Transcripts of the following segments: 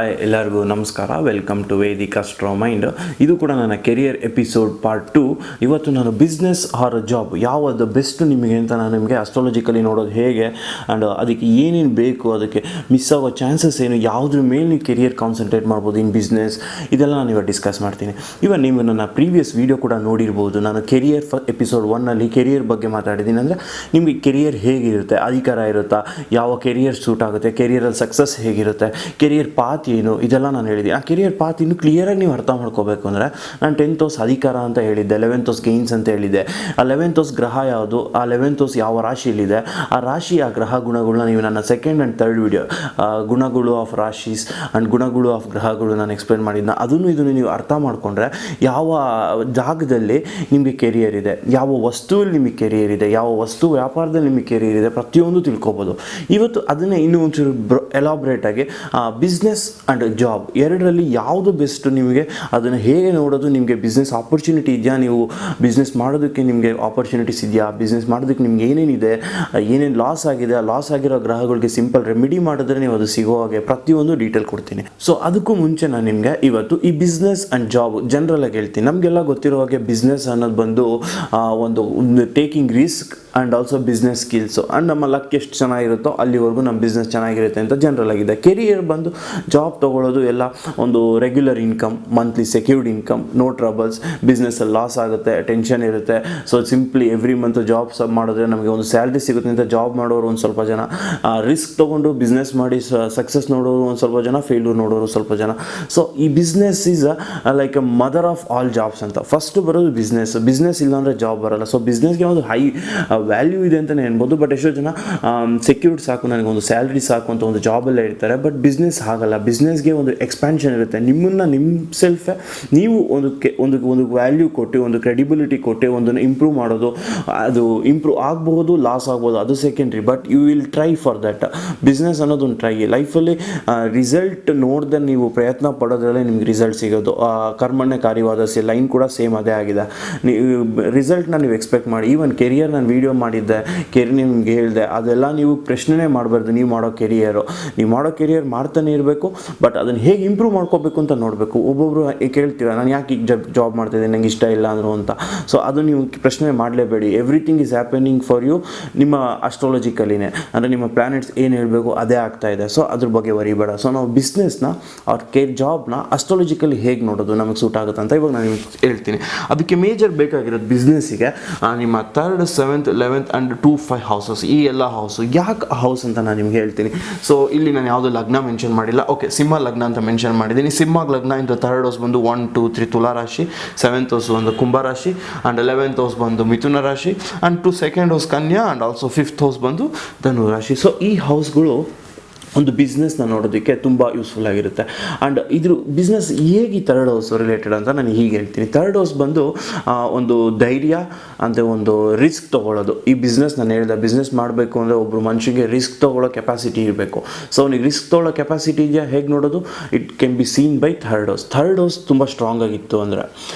Hi ಎಲ್ಲರಿಗೂ ನಮಸ್ಕಾರ. Welcome to Vedic Astro Mind. ಇದು ಕೂಡ ನನ್ನ ಕೆರಿಯರ್ ಎಪಿಸೋಡ್ ಪಾರ್ಟ್ 2. ಇವತ್ತು ನಾನು ಬಿಸ್ನೆಸ್ ಆರ್ ಜಾಬ್ ಯಾವುದು ಬೆಸ್ಟ್ ನಿಮಗೆ ಅಂತ ನಾನು ನಿಮಗೆ ಅಸ್ಟ್ರಾಲಜಿಕಲಿ ನೋಡೋದು ಹೇಗೆ ಆ್ಯಂಡ್ ಅದಕ್ಕೆ ಏನೇನು ಬೇಕು, ಅದಕ್ಕೆ ಮಿಸ್ ಆಗೋ ಚಾನ್ಸಸ್ ಏನು, ಯಾವುದ್ರ ಮೇಲೆ ನೀವು ಕೆರಿಯರ್ ಕಾನ್ಸಂಟ್ರೇಟ್ ಮಾಡ್ಬೋದು ಇನ್ ಬಿಸ್ನೆಸ್, ಇದೆಲ್ಲ ನಾನು ಇವಾಗ ಡಿಸ್ಕಸ್ ಮಾಡ್ತೀನಿ. ಇವಾಗ ನೀವು ನನ್ನ ಪ್ರೀವಿಯಸ್ ವೀಡಿಯೋ ಕೂಡ ನೋಡಿರ್ಬೋದು. ನಾನು ಕೆರಿಯರ್ ಎಪಿಸೋಡ್ 1ನಲ್ಲಿ ಕೆರಿಯರ್ ಬಗ್ಗೆ ಮಾತಾಡಿದ್ದೀನಿ. ಅಂದರೆ ನಿಮಗೆ ಕೆರಿಯರ್ ಹೇಗಿರುತ್ತೆ, ಅಧಿಕಾರ ಇರುತ್ತಾ, ಯಾವ ಕೆರಿಯರ್ ಸೂಟ್ ಆಗುತ್ತೆ, ಕೆರಿಯರಲ್ಲಿ ಸಕ್ಸಸ್ ಹೇಗಿರುತ್ತೆ, ಕೆರಿಯರ್ ಪಾತ್ ಏನು, ಇದೆಲ್ಲ ನಾನು ಹೇಳಿದ್ದೀನಿ. ಆ ಕೆರಿಯರ್ ಪಾತ್ ಇನ್ನು ಕ್ಲಿಯರಾಗಿ ನೀವು ಅರ್ಥ ಮಾಡ್ಕೋಬೇಕು ಅಂದರೆ ನಾನು 10th ಹೌಸ್ ಅಧಿಕಾರ ಅಂತ ಹೇಳಿದ್ದೆ, 11th ಹೌಸ್ ಗೈನ್ಸ್ ಅಂತ ಹೇಳಿದ್ದೆ. ಆ 11th ಹೌಸ್ ಗ್ರಹ ಯಾವುದು, ಆ 11th ಹೌಸ್ ಯಾವ ರಾಶಿಯಲ್ಲಿದೆ, ಆ ರಾಶಿ ಆ ಗ್ರಹ ಗುಣಗಳನ್ನ ನೀವು ನನ್ನ ಸೆಕೆಂಡ್ ಆ್ಯಂಡ್ ಥರ್ಡ್ ವಿಡಿಯೋ ಗುಣಗಳು ಆಫ್ ರಾಶೀಸ್ ಆ್ಯಂಡ್ ಗುಣಗಳು ಆಫ್ ಗ್ರಹಗಳು ನಾನು ಎಕ್ಸ್ಪ್ಲೇನ್ ಮಾಡಿದ್ನ. ಇದನ್ನು ನೀವು ಅರ್ಥ ಮಾಡಿಕೊಂಡ್ರೆ ಯಾವ ಜಾಗದಲ್ಲಿ ನಿಮಗೆ ಕೆರಿಯರ್ ಇದೆ, ಯಾವ ವಸ್ತುವಲ್ಲಿ ನಿಮಗೆ ಕೆರಿಯರ್ ಇದೆ, ಯಾವ ವಸ್ತು ವ್ಯಾಪಾರದಲ್ಲಿ ನಿಮಗೆ ಕೆರಿಯರ್ ಇದೆ, ಪ್ರತಿಯೊಂದು ತಿಳ್ಕೊಬೋದು. ಇವತ್ತು ಅದನ್ನೇ ಇನ್ನೂ ಒಂಚೂರು ಎಲಾಬ್ರೇಟಾಗಿ ಬಿಸ್ನೆಸ್ ಆ್ಯಂಡ್ ಜಾಬ್ ಎರಡರಲ್ಲಿ ಯಾವುದು ಬೆಸ್ಟ್, ನಿಮಗೆ ಅದನ್ನು ಹೇಗೆ ನೋಡೋದು, ನಿಮಗೆ ಬಿಸ್ನೆಸ್ ಆಪರ್ಚುನಿಟಿ ಇದೆಯಾ, ನೀವು ಬಿಸ್ನೆಸ್ ಮಾಡೋದಕ್ಕೆ ನಿಮಗೆ ಆಪರ್ಚುನಿಟೀಸ್ ಇದೆಯಾ, ಬಿಸ್ನೆಸ್ ಮಾಡೋದಕ್ಕೆ ನಿಮ್ಗೆ ಏನೇನಿದೆ, ಏನೇನು ಲಾಸ್ ಆಗಿದೆ, ಆ ಲಾಸ್ ಆಗಿರೋ ಗ್ರಹಗಳಿಗೆ ಸಿಂಪಲ್ ರೆಮಿಡಿ ಮಾಡಿದ್ರೆ ನೀವು ಅದು ಸಿಗೋ ಹಾಗೆ ಪ್ರತಿಯೊಂದು ಡೀಟೇಲ್ ಕೊಡ್ತೀನಿ. ಸೊ ಅದಕ್ಕೂ ಮುಂಚೆ ನಾನು ನಿಮಗೆ ಇವತ್ತು ಈ ಬಿಸ್ನೆಸ್ ಆ್ಯಂಡ್ ಜಾಬ್ ಜನರಲಾಗಿ ಹೇಳ್ತೀನಿ. ನಮಗೆಲ್ಲ ಗೊತ್ತಿರೋ ಹಾಗೆ ಬಿಸ್ನೆಸ್ ಅನ್ನೋದು ಬಂದು ಒಂದು taking risk and also business skills and ನಮ್ಮ ಲಕ್ ಎಷ್ಟು ಚೆನ್ನಾಗಿರುತ್ತೋ ಅಲ್ಲಿವರೆಗೂ ನಮ್ಮ ಬಿಸ್ನೆಸ್ ಚೆನ್ನಾಗಿರುತ್ತೆ ಅಂತ ಜನರಲ್ ಆಗಿದೆ. ಕೆರಿಯರ್ ಬಂದು ಜಾಬ್ ತೊಗೊಳ್ಳೋದು ಎಲ್ಲ ಒಂದು regular income, monthly secured income, no troubles, ಬಿಸ್ನೆಸ್ಸಲ್ಲಿ ಲಾಸ್ ಆಗುತ್ತೆ, ಟೆನ್ಷನ್ ಇರುತ್ತೆ. So simply every month job ಮಾಡಿದ್ರೆ ನಮಗೆ ಒಂದು ಸ್ಯಾಲ್ರಿ ಸಿಗುತ್ತೆ ಅಂತ ಜಾಬ್ ಮಾಡೋರು ಒಂದು ಸ್ವಲ್ಪ ಜನ, ರಿಸ್ಕ್ ತೊಗೊಂಡು ಬಿಸ್ನೆಸ್ ಮಾಡಿ ಸಕ್ಸಸ್ ನೋಡೋರು ಒಂದು ಸ್ವಲ್ಪ ಜನ, ಫೇಲ್ಯೂರ್ ನೋಡೋರು ಸ್ವಲ್ಪ ಜನ. ಸೊ ಈ business is like A mother of all jobs ಅಂತ. ಫಸ್ಟ್ ಬರೋದು ಬಿಸ್ನೆಸ್ ಇಲ್ಲಾಂದರೆ ಜಾಬ್ ಬರೋಲ್ಲ. ಸೊ ಬಿಸ್ನೆಸ್ಗೆ ಒಂದು ಹೈ ವ್ಯಾಲ್ಯೂ ಇದೆ ಅಂತಲೇ ಹೇಳ್ಬೋದು. ಬಟ್ ಎಷ್ಟೋ ಜನ ಸೆಕ್ಯೂರ್ಡ್ ಸಾಕು, ನನಗೊಂದು ಸ್ಯಾಲ್ರಿ ಸಾಕು ಅಂತ ಒಂದು ಜಾಬಲ್ಲೇ ಇರ್ತಾರೆ. ಬಟ್ ಬಿಸ್ನೆಸ್ ಆಗಲ್ಲ. ಬಿಸ್ನೆಸ್ಗೆ ಒಂದು ಎಕ್ಸ್ಪ್ಯಾನ್ಷನ್ ಇರುತ್ತೆ. ನಿಮ್ಮನ್ನು ನಿಮ್ಮ ಸೆಲ್ಫೇ ನೀವು ಒಂದು ವ್ಯಾಲ್ಯೂ ಕೊಟ್ಟು, ಒಂದು ಕ್ರೆಡಿಬಿಲಿಟಿ ಕೊಟ್ಟು ಒಂದನ್ನು ಇಂಪ್ರೂವ್ ಮಾಡೋದು. ಅದು ಇಂಪ್ರೂವ್ ಆಗ್ಬೋದು, ಲಾಸ್ ಆಗ್ಬೋದು, ಅದು secondary. But you will try for that. Business ಅನ್ನೋದು ಒಂದು ಟ್ರೈ. ಲೈಫಲ್ಲಿ ರಿಸಲ್ಟ್ ನೋಡ್ದೆ ನೀವು ಪ್ರಯತ್ನ ಪಡೋದ್ರಲ್ಲೇ ನಿಮ್ಗೆ ರಿಸಲ್ಟ್ ಸಿಗೋದು. ಕರ್ಮಣ್ಯ ಕಾರ್ಯವಾದಸಿ ಲೈನ್ ಕೂಡ ಸೇಮ್ ಅದೇ ಆಗಿದೆ. ರಿಸಲ್ಟ್ನ ನೀವು ಎಕ್ಸ್ಪೆಕ್ಟ್ ಮಾಡಿ. ಈವನ್ ಕೆರಿಯರ್ ನಾನು ವೀಡಿಯೋ ಮಾಡಿದ್ದೆ, ನಿಮ್ಗೆ ಹೇಳಿದೆ, ಅದೆಲ್ಲ ನೀವು ಪ್ರಶ್ನೆ ಮಾಡಬಾರ್ದು. ನೀವು ಮಾಡೋ ಕೆರಿಯರ್ ಮಾಡ್ತಾನೆ ಇರಬೇಕು. ಬಟ್ ಅದನ್ನು ಹೇಗೆ ಇಂಪ್ರೂವ್ ಮಾಡ್ಕೋಬೇಕು ಅಂತ ನೋಡಬೇಕು. ಒಬ್ಬೊಬ್ಬರು ಕೇಳ್ತೀರ, ನಾನು ಯಾಕೆ ಈಗ ಜಾಬ್ ಮಾಡ್ತಿದ್ದೀನಿ, ನಂಗೆ ಇಷ್ಟ ಇಲ್ಲ ಅಂದರು ಅಂತ. ಸೊ ಅದು ನೀವು ಪ್ರಶ್ನೆ ಮಾಡಲೇಬೇಡಿ. Everything is happening for you. ನಿಮ್ಮ ಅಸ್ಟ್ರಾಲಜಿಕಲಿನೇ ಅಂದರೆ ನಿಮ್ಮ ಪ್ಲಾನೆಟ್ಸ್ ಏನು ಹೇಳಬೇಕು ಅದೇ ಆಗ್ತಾ ಇದೆ. ಸೊ ಅದ್ರ ಬಗ್ಗೆ ವರಿಬೇಡ. ಸೊ ನಾವು ಬಿಸ್ನೆಸ್ನ ಅವ್ರ ಜಾಬ್ನ ಅಸ್ಟ್ರಾಲಜಿಕಲಿ ಹೇಗೆ ನೋಡೋದು ನಮಗೆ ಸೂಟ್ ಆಗುತ್ತೆ ಅಂತ ಇವಾಗ ನಾನು ನಿಮ್ಗೆ ಹೇಳ್ತೀನಿ. ಅದಕ್ಕೆ ಮೇಜರ್ ಬೇಕಾಗಿರೋದು ಬಿಸ್ನೆಸ್ಸಿಗೆ ನಿಮ್ಮ 3rd, 7th, 11th and 2, 5 houses. ಈ ಎಲ್ಲ ಹೌಸು ಯಾಕೆ ಹೌಸ್ ಅಂತ ನಾನು ನಿಮ್ಗೆ ಹೇಳ್ತೀನಿ. ಸೊ ಇಲ್ಲಿ ನಾನು ಯಾವುದೋ ಲಗ್ನ ಮೆನ್ಷನ್ ಮಾಡಿಲ್ಲ. ಓಕೆ, ಸಿಂಹ ಲಗ್ನ ಅಂತ ಮೆನ್ಷನ್ ಮಾಡಿದ್ದೀನಿ. ಸಿಂಹ ಲಗ್ನ ಇಂದ 3rd ಹೌಸ್ ಬಂದು 1, 2, 3 ತುಲಾ ರಾಶಿ, 7th ಹೌಸ್ ಬಂದು ಕುಂಭ ರಾಶಿ ಆ್ಯಂಡ್ 11th ಹೌಸ್ ಬಂದು ಮಿಥುನ ರಾಶಿ and 2nd house Kanya and also 5th house ಬಂದು ಧನು ರಾಶಿ. ಸೊ ಈ ಹೌಸ್ಗಳು ಒಂದು ಬಿಸ್ನೆಸ್ನ ನೋಡೋದಕ್ಕೆ ತುಂಬ ಯೂಸ್ಫುಲ್ ಆಗಿರುತ್ತೆ. ಆ್ಯಂಡ್ ಇದ್ರ ಬಿಸ್ನೆಸ್ ಹೇಗೆ ಈ 3rd ಹೌಸ್ ರಿಲೇಟೆಡ್ ಅಂತ ನಾನು ಹೀಗೆ ಹೇಳ್ತೀನಿ. 3rd ಹೌಸ್ ಬಂದು ಒಂದು ಧೈರ್ಯ ಅಂದರೆ ಒಂದು ರಿಸ್ಕ್ ತೊಗೊಳ್ಳೋದು. ಈ ಬಿಸ್ನೆಸ್ ನಾನು ಹೇಳಿದೆ, ಬಿಸ್ನೆಸ್ ಮಾಡಬೇಕು ಅಂದರೆ ಒಬ್ಬರು ಮನುಷ್ಯನಿಗೆ ರಿಸ್ಕ್ ತೊಗೊಳ್ಳೋ ಕೆಪಾಸಿಟಿ ಇರಬೇಕು. ಸೊ ಅವ್ನಿಗೆ ರಿಸ್ಕ್ ತೊಗೊಳ್ಳೋ ಕೆಪಾಸಿಟಿ ಇದೆಯಾ ಹೇಗೆ ನೋಡೋದು? It can be seen by 3rd house. 3rd house ತುಂಬ ಸ್ಟ್ರಾಂಗ್ ಆಗಿತ್ತು ಅಂದರೆ,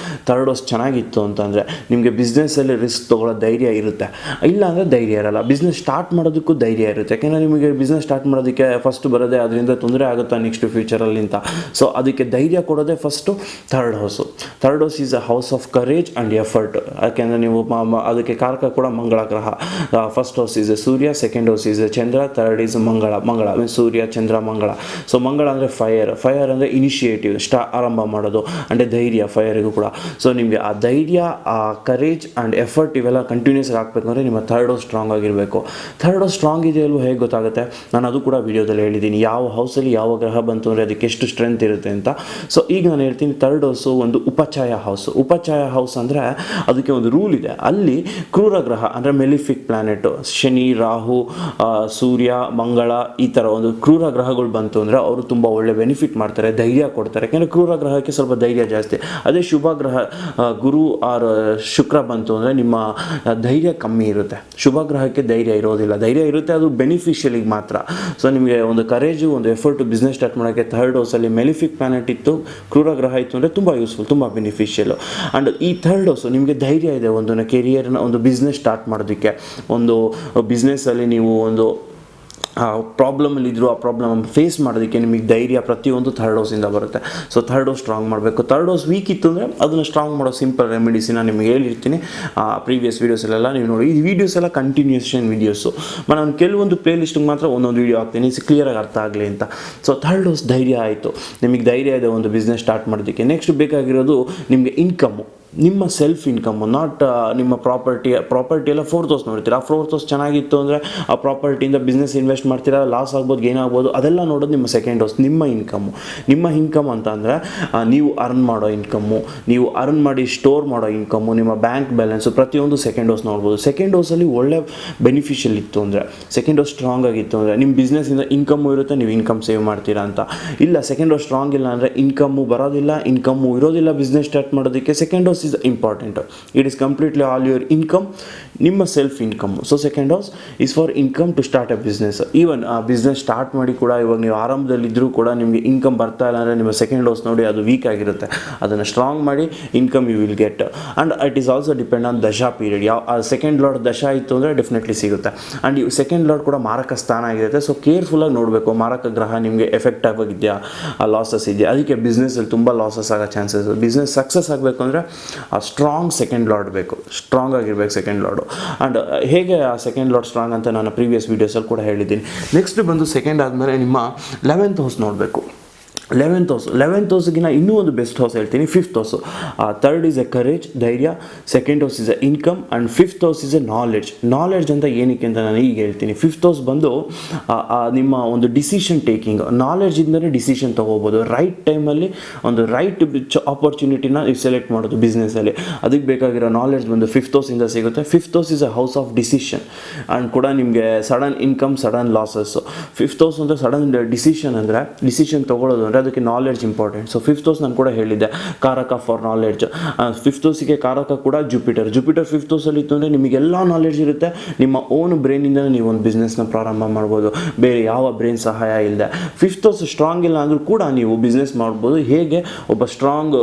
3rd ಹೌಸ್ ಚೆನ್ನಾಗಿತ್ತು ಅಂತಂದರೆ ನಿಮಗೆ ಬಿಸ್ನೆಸ್ಸಲ್ಲಿ ರಿಸ್ಕ್ ತೊಗೊಳ್ಳೋ ಧೈರ್ಯ ಇರುತ್ತೆ. ಇಲ್ಲ ಅಂದರೆ ಧೈರ್ಯ ಇರಲ್ಲ. ಬಿಸ್ನೆಸ್ ಸ್ಟಾರ್ಟ್ ಮಾಡೋದಕ್ಕೂ ಧೈರ್ಯ ಇರುತ್ತೆ. ಯಾಕೆಂದರೆ ನಿಮಗೆ ಬಿಸ್ನೆಸ್ ಸ್ಟಾರ್ಟ್ ಮಾಡೋದಕ್ಕೆ ಫಸ್ಟ್ ಬರೋದೇ ಅದರಿಂದ ತೊಂದರೆ ಆಗುತ್ತಾ ನೆಕ್ಸ್ಟ್ ಫ್ಯೂಚರಲ್ಲಿ ಅಂತ. ಸೊ ಅದಕ್ಕೆ ಧೈರ್ಯ ಕೊಡೋದೇ first 3rd house. 3rd house is a house of courage and effort. ಯಾಕೆಂದರೆ ನೀವು ಅದಕ್ಕೆ ಕಾರಕ ಕೂಡ ಮಂಗಳ ಗ್ರಹ. First house is Surya, second house is Chandra, 3rd is ಮಂಗಳ ಸೂರ್ಯ, ಚಂದ್ರ, ಮಂಗಳ. ಸೊ ಮಂಗಳ ಅಂದರೆ ಫೈರ್ ಅಂದರೆ ಇನಿಷಿಯೇಟಿವ್, ಆರಂಭ ಮಾಡೋದು ಅಂದರೆ ಧೈರ್ಯ ಫೈರಿಗೂ ಕೂಡ. ಸೊ ನಿಮಗೆ ಆ ಧೈರ್ಯ, ಆ ಕರೇಜ್ ಆ್ಯಂಡ್ ಎಫರ್ಟ್ ಇವೆಲ್ಲ ಕಂಟಿನ್ಯೂಸ್ ಆಗಬೇಕು ಅಂದರೆ ನಿಮ್ಮ 3rd ಹೌಸ್ ಸ್ಟ್ರಾಂಗ್ ಆಗಿರಬೇಕು. 3rd ಹೌಸ್ ಸ್ಟ್ರಾಂಗ್ ಇದೆಯಲ್ವೋ ಹೇಗೆ ಗೊತ್ತಾಗುತ್ತೆ? ನಾನು ಅದು ಕೂಡ ವಿಡಿಯೋದಲ್ಲಿ ಹೇಳಿದ್ದೀನಿ, ಯಾವ ಹೌಸಲ್ಲಿ ಯಾವ ಗ್ರಹ ಬಂತು ಅಂದರೆ ಅದಕ್ಕೆ ಎಷ್ಟು ಸ್ಟ್ರೆಂತ್ ಇರುತ್ತೆ ಅಂತ. ಸೊ ಈಗ ನಾನು ಹೇಳ್ತೀನಿ, 3rd ಹೌಸು ಒಂದು ಉಪಚಾಯ ಹೌಸ್ ಅಂದರೆ ಅದಕ್ಕೆ ಒಂದು ರೂಲ್ ಇದೆ. ಅಲ್ಲಿ ಕ್ರೂರ ಗ್ರಹ ಅಂದರೆ ಮೆಲಿಫಿಕ್ ಪ್ಲಾನೆಟ್, ಶನಿ, ರಾಹು, ಸೂರ್ಯ, ಮಂಗಳ, ಈ ಥರ ಒಂದು ಕ್ರೂರ ಗ್ರಹಗಳು ಬಂತು ಅಂದರೆ ಅವರು ತುಂಬ ಒಳ್ಳೆ ಬೆನಿಫಿಟ್ ಮಾಡ್ತಾರೆ, ಧೈರ್ಯ ಕೊಡ್ತಾರೆ. ಯಾಕೆಂದರೆ ಕ್ರೂರ ಗ್ರಹಕ್ಕೆ ಸ್ವಲ್ಪ ಧೈರ್ಯ ಜಾಸ್ತಿ. ಅದೇ ಶುಭ ಗ್ರಹ ಗುರು ಆರ್ ಶುಕ್ರ ಬಂತು ಅಂದರೆ ನಿಮ್ಮ ಧೈರ್ಯ ಕಮ್ಮಿ ಇರುತ್ತೆ. ಶುಭ ಗ್ರಹಕ್ಕೆ ಧೈರ್ಯ ಇರೋದಿಲ್ಲ. ಧೈರ್ಯ ಇರುತ್ತೆ, ಅದು ಬೆನಿಫಿಷಿಯಲಿಗೆ ಮಾತ್ರ. ಸೊ ನಿಮಗೆ ಒಂದು ಕರೇಜು, ಒಂದು ಎಫರ್ಟು ಬಿಸ್ನೆಸ್ ಸ್ಟಾರ್ಟ್ ಮಾಡೋಕ್ಕೆ 3rd ಹೌಸಲ್ಲಿ ಮೆಲಿಫಿಕ್ ಪ್ಲಾನೆಟ್ ಇತ್ತು, ಕ್ರೂರ ಗ್ರಹ ಇತ್ತು ಅಂದರೆ ತುಂಬ ಯೂಸ್ಫುಲ್, ತುಂಬ ಬೆನಿಫಿಷಿಯಲು. ಆ್ಯಂಡ್ ಈ 3rd ಹೌಸು ನಿಮಗೆ ಧೈರ್ಯ ಇದೆ ಒಂದು ಕೆರಿಯರ್ನ, ಒಂದು ಬಿಸ್ನೆಸ್ ಸ್ಟಾರ್ಟ್ ಮಾಡೋದಕ್ಕೆ. ಒಂದು ಬಿಸ್ನೆಸ್ಸಲ್ಲಿ ನೀವು ಒಂದು ಪ್ರಾಬ್ಲಮಲ್ಲಿದ್ದರೂ ಆ ಪ್ರಾಬ್ಲಮ್ ಫೇಸ್ ಮಾಡೋದಕ್ಕೆ ನಿಮಗೆ ಧೈರ್ಯ ಪ್ರತಿಯೊಂದು ಥರ್ಡ್ ಹೌಸಿಂದ ಬರುತ್ತೆ. ಸೊ ಥರ್ಡ್ ಹೌಸ್ ಸ್ಟ್ರಾಂಗ್ ಮಾಡಬೇಕು. ಥರ್ಡ್ ಹೌಸ್ ವೀಕ್ ಇತ್ತು ಅಂದರೆ ಅದನ್ನು ಸ್ಟ್ರಾಂಗ್ ಮಾಡೋ ಸಿಂಪಲ್ ರೆಮಿಡೀಸಿನ ನಿಮಗೆ ಹೇಳಿರ್ತೀನಿ ಪ್ರೀವಿಯಸ್ ವೀಡಿಯೋಸಲ್ಲೆಲ್ಲ ನೀವು ನೋಡಿ. ಈ ವೀಡಿಯೋಸ್ ಎಲ್ಲ ಕಂಟಿನ್ಯೂಷನ್ ವೀಡಿಯೋಸು, ನಾನು ಕೆಲವೊಂದು ಪ್ಲೇ ಲಿಸ್ಟಿಗೆ ಮಾತ್ರ ಒಂದೊಂದು ವೀಡಿಯೋ ಹಾಕ್ತೀನಿ ಕ್ಲಿಯರಾಗಿ ಅರ್ಥ ಆಗಲಿ ಅಂತ. ಸೊ ಥರ್ಡ್ ಹೌಸ್ ಧೈರ್ಯ ಆಯಿತು, ನಿಮಗೆ ಧೈರ್ಯ ಇದೆ ಒಂದು ಬಿಸ್ನೆಸ್ ಸ್ಟಾರ್ಟ್ ಮಾಡೋದಕ್ಕೆ. ನೆಕ್ಸ್ಟ್ ಬೇಕಾಗಿರೋದು ನಿಮಗೆ ಇನ್ಕಮ್ಮು, ನಿಮ್ಮ ಸೆಲ್ಫ್ ಇನ್ಕಮ್ಮು, ನಾಟ್ ನಿಮ್ಮ ಪ್ರಾಪರ್ಟಿ ಎಲ್ಲ ಫೋರ್ತ್ ಹೌಸ್ ನೋಡ್ತೀರಾ. ಆ ಫೋರ್ತ್ ಹೌಸ್ ಚೆನ್ನಾಗಿತ್ತು ಅಂದರೆ ಆ ಪ್ರಾಪರ್ಟಿಯಿಂದ ಬಿಸ್ನೆಸ್ ಇನ್ವೆಸ್ಟ್ ಮಾಡ್ತೀರಾ, ಲಾಸ್ ಆಗ್ಬೋದು ಗೇನ್ ಆಗ್ಬೋದು, ಅದೆಲ್ಲ ನೋಡೋದು ನಿಮ್ಮ ಸೆಕೆಂಡ್ ಹೌಸ್. ನಿಮ್ಮ ಇನ್ಕಮ್ ಅಂತ ಅಂದರೆ ನೀವು ಅರ್ನ್ ಮಾಡೋ ಇನ್ಕಮ್ಮು, ನೀವು ಅರ್ನ್ ಮಾಡಿ ಸ್ಟೋರ್ ಮಾಡೋ ಇನ್ಕಮ್ಮು, ನಿಮ್ಮ ಬ್ಯಾಂಕ್ ಬ್ಯಾಲೆನ್ಸು ಪ್ರತಿಯೊಂದು ಸೆಕೆಂಡ್ ಹೌಸ್ ನೋಡ್ಬೋದು. ಸೆಕೆಂಡ್ ಹೌಸಲ್ಲಿ ಒಳ್ಳೆ ಬೆನಿಫಿಷಿಯಲ್ ಇತ್ತು ಅಂದರೆ, ಸೆಕೆಂಡ್ ಹೌಸ್ ಸ್ಟ್ರಾಂಗ್ ಆಗಿತ್ತು ಅಂದರೆ ನಿಮ್ಮ ಬಿಸ್ನೆಸ್ಸಿಂದ ಇನ್ಕಮ್ಮು ಇರುತ್ತೆ, ನೀವು ಇನ್ಕಮ್ ಸೇವ್ ಮಾಡ್ತೀರಾ ಅಂತ. ಇಲ್ಲ ಸೆಕೆಂಡ್ ಹೌಸ್ ಸ್ಟ್ರಾಂಗ್ ಇಲ್ಲ ಅಂದರೆ ಇನ್ಕಮ್ಮು ಬರೋದಿಲ್ಲ, ಇನ್ಕಮ್ಮು ಇರೋದಿಲ್ಲ ಬಿಸ್ನೆಸ್ ಸ್ಟಾರ್ಟ್ ಮಾಡೋದಕ್ಕೆ. Second house is important. It is completely all your income, ನಿಮ್ಮ self income. So second house is for income to start a business. Even ಆ ಬಿಸ್ನೆಸ್ ಸ್ಟಾರ್ಟ್ ಮಾಡಿ ಕೂಡ ಇವಾಗ ನೀವು ಆರಂಭದಲ್ಲಿದ್ದರೂ ಕೂಡ ನಿಮಗೆ ಇನ್ಕಮ್ ಬರ್ತಾ ಇಲ್ಲ ಅಂದರೆ ನಿಮ್ಮ ಸೆಕೆಂಡ್ ಹೌಸ್ ನೋಡಿ ಅದು ವೀಕ್ ಆಗಿರುತ್ತೆ, ಅದನ್ನು ಸ್ಟ್ರಾಂಗ್ ಮಾಡಿ income you will get. And it is also depend on dasha period. ಯಾವ ಸೆಕೆಂಡ್ ಲಾರ್ಡ್ ದಶಾ ಇತ್ತು ಅಂದರೆ ಡೆಫಿನೆಟ್ಲಿ ಸಿಗುತ್ತೆ. ಆ್ಯಂಡ್ ಈ ಸೆಕೆಂಡ್ ಲಾರ್ಡ್ ಕೂಡ ಮಾರಕ ಸ್ಥಾನ ಆಗಿರುತ್ತೆ. ಸೊ ಕೇರ್ಫುಲ್ಲಾಗಿ ನೋಡಬೇಕು, ಮಾರಕ ಗ್ರಹ ನಿಮಗೆ ಎಫೆಕ್ಟ್ ಆಗಿದೆಯಾ, ಲಾಸಸ್ ಇದೆಯಾ. ಅದಕ್ಕೆ ಬಿಸ್ನೆಸ್ಸಲ್ಲಿ ತುಂಬ ಲಾಸಸ್ ಆಗೋ ಚಾನ್ಸಸ್. ಬಿಸ್ನೆಸ್ ಸಕ್ಸಸ್ ಆಗಬೇಕು ಅಂದರೆ ಆ ಸ್ಟ್ರಾಂಗ್ ಸೆಕೆಂಡ್ ಲಾರ್ಡ್ ಬೇಕು, ಸ್ಟ್ರಾಂಗ್ ಆಗಿರ್ಬೇಕು ಸೆಕೆಂಡ್ ಲಾರ್ಡು. ಆ್ಯಂಡ್ ಹೇಗೆ ಆ ಸೆಕೆಂಡ್ ಲಾರ್ಡ್ ಸ್ಟ್ರಾಂಗ್ ಅಂತ ನಾನು ಪ್ರೀವಿಯಸ್ ವೀಡಿಯೋಸಲ್ಲಿ ಕೂಡ ಹೇಳಿದ್ದೀನಿ. ನೆಕ್ಸ್ಟ್ ಬಂದು ಸೆಕೆಂಡ್ ಆದಮೇಲೆ ನಿಮ್ಮ 11th ಹೌಸ್ ನೋಡಬೇಕು. 11th ಹೌಸ್ಗಿನ ಇನ್ನೂ ಒಂದು ಬೆಸ್ಟ್ ಹೌಸ್ ಹೇಳ್ತೀನಿ, 5th house. Third is a courage, ಧೈರ್ಯ. Second house is a income and 5th house is a knowledge ಅಂತ ಏನಕ್ಕೆ ಅಂತ ನಾನು ಈಗ ಹೇಳ್ತೀನಿ. 5th ಹೌಸ್ ಬಂದು ನಿಮ್ಮ ಒಂದು ಡಿಸಿಷನ್ ಟೇಕಿಂಗ್, ನಾಲೆಡ್ಜಿಂದಲೇ ಡಿಸಿಷನ್ ತೊಗೋಬೋದು. ರೈಟ್ ಟೈಮಲ್ಲಿ ಒಂದು ರೈಟ್ ಆಪರ್ಚುನಿಟಿನ ನೀವು ಸೆಲೆಕ್ಟ್ ಮಾಡೋದು ಬಿಸ್ನೆಸ್ಸಲ್ಲಿ. ಅದಕ್ಕೆ ಬೇಕಾಗಿರೋ ನಾಲೆಡ್ಜ್ ಬಂದು 5th ಹೌಸಿಂದ ಸಿಗುತ್ತೆ. 5th house is A house of decision and ಕೂಡ ನಿಮಗೆ sudden income, sudden losses. 5th house ಅಂದರೆ ಸಡನ್ ಡಿಸಿಷನ್ ಅಂದರೆ ಡಿಸಿಷನ್ ತೊಗೊಳ್ಳೋದು ಅಂದರೆ ಅದಕ್ಕೆ knowledge important. So 5th house ನಾನು ಕೂಡ ಹೇಳಿದ್ದೆ ಕಾರಕ ಫಾರ್ ನಾಲೆಡ್ಜ್. 5th ಹೌಸಿಗೆ ಕಾರಕ ಕೂಡ ಜುಪಿಟರ್ 5th ಹೌಸಲ್ಲಿ ಇತ್ತು ಅಂದರೆ ನಿಮಗೆಲ್ಲ ನಾಲೆಡ್ಜ್ ಇರುತ್ತೆ. ನಿಮ್ಮ ಓನ್ ಬ್ರೈನಿಂದಲೇ ನೀವು ಒಂದು ಬಿಸ್ನೆಸ್ನ ಪ್ರಾರಂಭ ಮಾಡ್ಬೋದು, ಬೇರೆ ಯಾವ ಬ್ರೈನ್ ಸಹಾಯ ಇಲ್ಲದೆ. 5th ಹೌಸ್ ಸ್ಟ್ರಾಂಗ್ ಇಲ್ಲ ಅಂದರೂ ಕೂಡ ನೀವು ಬಿಸ್ನೆಸ್ ಮಾಡ್ಬೋದು. ಹೇಗೆ ಒಬ್ಬ ಸ್ಟ್ರಾಂಗ್